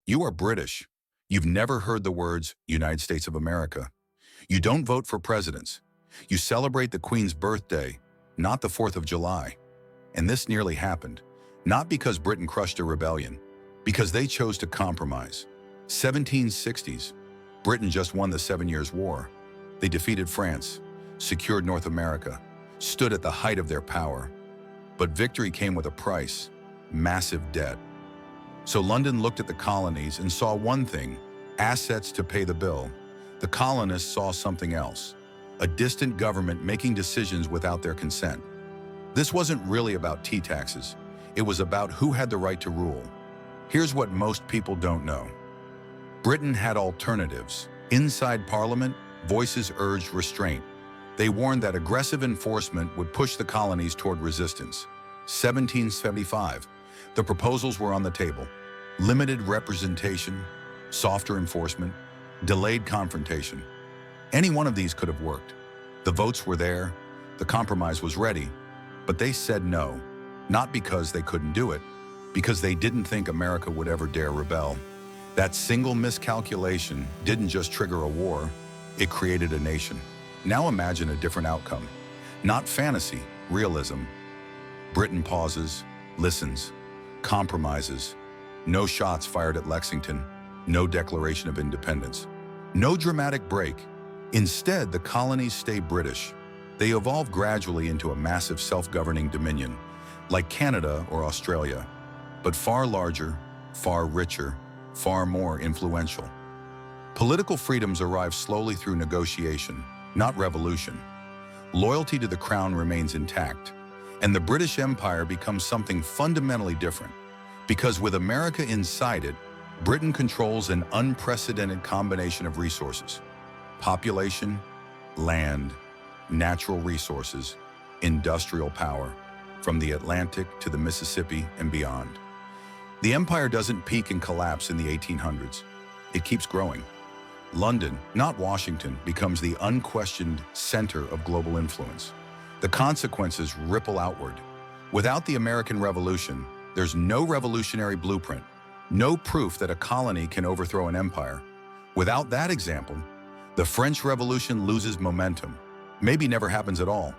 You are British. You've never heard the words United States of America. You don't vote for presidents. You celebrate the Queen's birthday, not the 4th of July. And this nearly happened, not because Britain crushed a rebellion, because they chose to compromise. 1760s, Britain just won the 7 Years' War. They defeated France, secured North America, stood at the height of their power. But victory came with a price: massive debt. So London looked at the colonies and saw one thing: assets to pay the bill. The colonists saw something else: a distant government making decisions without their consent. This wasn't really about tea taxes. It was about who had the right to rule. Here's what most people don't know. Britain had alternatives. Inside Parliament, voices urged restraint. They warned that aggressive enforcement would push the colonies toward resistance. 1775, the proposals were on the table: limited representation, softer enforcement, delayed confrontation. Any one of these could have worked. The votes were there, the compromise was ready, but they said no, not because they couldn't do it, because they didn't think America would ever dare rebel. That single miscalculation didn't just trigger a war, it created a nation. Now imagine a different outcome. Not fantasy, realism. Britain pauses, listens, compromises. No shots fired at Lexington, no declaration of independence, no dramatic break. Instead, the colonies stay British. They evolve gradually into a massive self-governing dominion, like Canada or Australia, but far larger, far richer, far more influential. Political freedoms arrive slowly through negotiation, not revolution. Loyalty to the crown remains intact, and the British Empire becomes something fundamentally different. Because with America inside it, Britain controls an unprecedented combination of resources: population, land, natural resources, industrial power, from the Atlantic to the Mississippi and beyond. The empire doesn't peak and collapse in the 1800s. It keeps growing. London, not Washington, becomes the unquestioned center of global influence. The consequences ripple outward. Without the American Revolution, there's no revolutionary blueprint, no proof that a colony can overthrow an empire. Without that example, the French Revolution loses momentum, maybe never happens at all.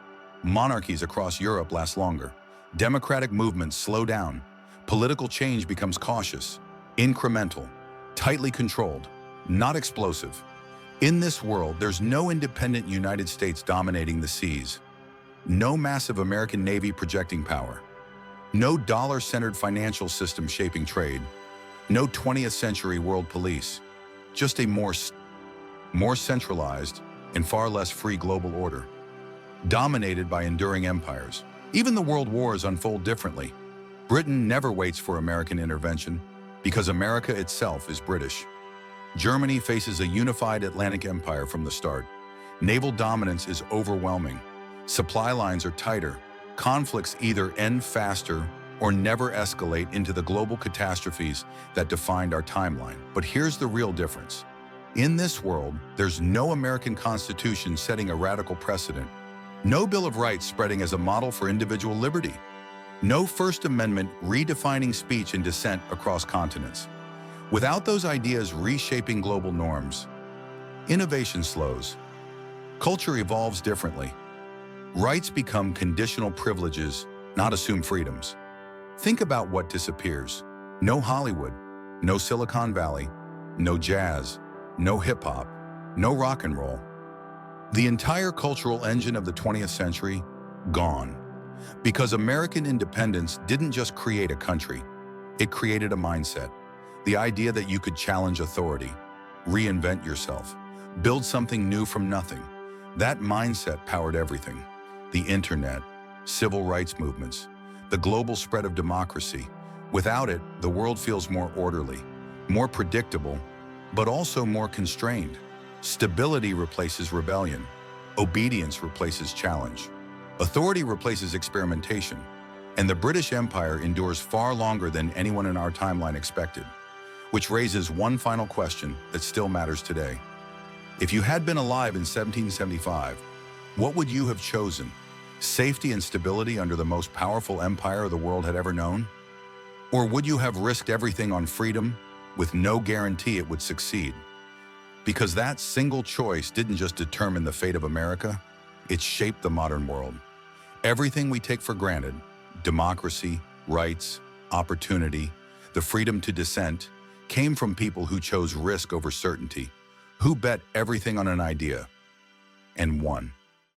Monarchies across Europe last longer. Democratic movements slow down. Political change becomes cautious, incremental, tightly controlled, not explosive. In this world, there's no independent United States dominating the seas, no massive American Navy projecting power, no dollar-centered financial system shaping trade, no 20th century world police, just a more centralized and far less free global order, dominated by enduring empires. Even the world wars unfold differently. Britain never waits for American intervention because America itself is British. Germany faces a unified Atlantic empire from the start. Naval dominance is overwhelming. Supply lines are tighter. Conflicts either end faster or never escalate into the global catastrophes that defined our timeline. But here's the real difference. In this world, there's no American Constitution setting a radical precedent, no Bill of Rights spreading as a model for individual liberty, no First Amendment redefining speech and dissent across continents. Without those ideas reshaping global norms, innovation slows. Culture evolves differently. Rights become conditional privileges, not assumed freedoms. Think about what disappears. No Hollywood, no Silicon Valley, no jazz, no hip-hop, no rock and roll. The entire cultural engine of the 20th century, gone. Because American independence didn't just create a country, it created a mindset. The idea that you could challenge authority, reinvent yourself, build something new from nothing. That mindset powered everything. The internet, civil rights movements, the global spread of democracy. Without it, the world feels more orderly, more predictable, but also more constrained. Stability replaces rebellion. Obedience replaces challenge. Authority replaces experimentation. And the British Empire endures far longer than anyone in our timeline expected. Which raises one final question that still matters today. If you had been alive in 1775, what would you have chosen? Safety and stability under the most powerful empire the world had ever known? Or would you have risked everything on freedom, with no guarantee it would succeed. Because that single choice didn't just determine the fate of America, it shaped the modern world. Everything we take for granted, democracy, rights, opportunity, the freedom to dissent, came from people who chose risk over certainty, who bet everything on an idea and won.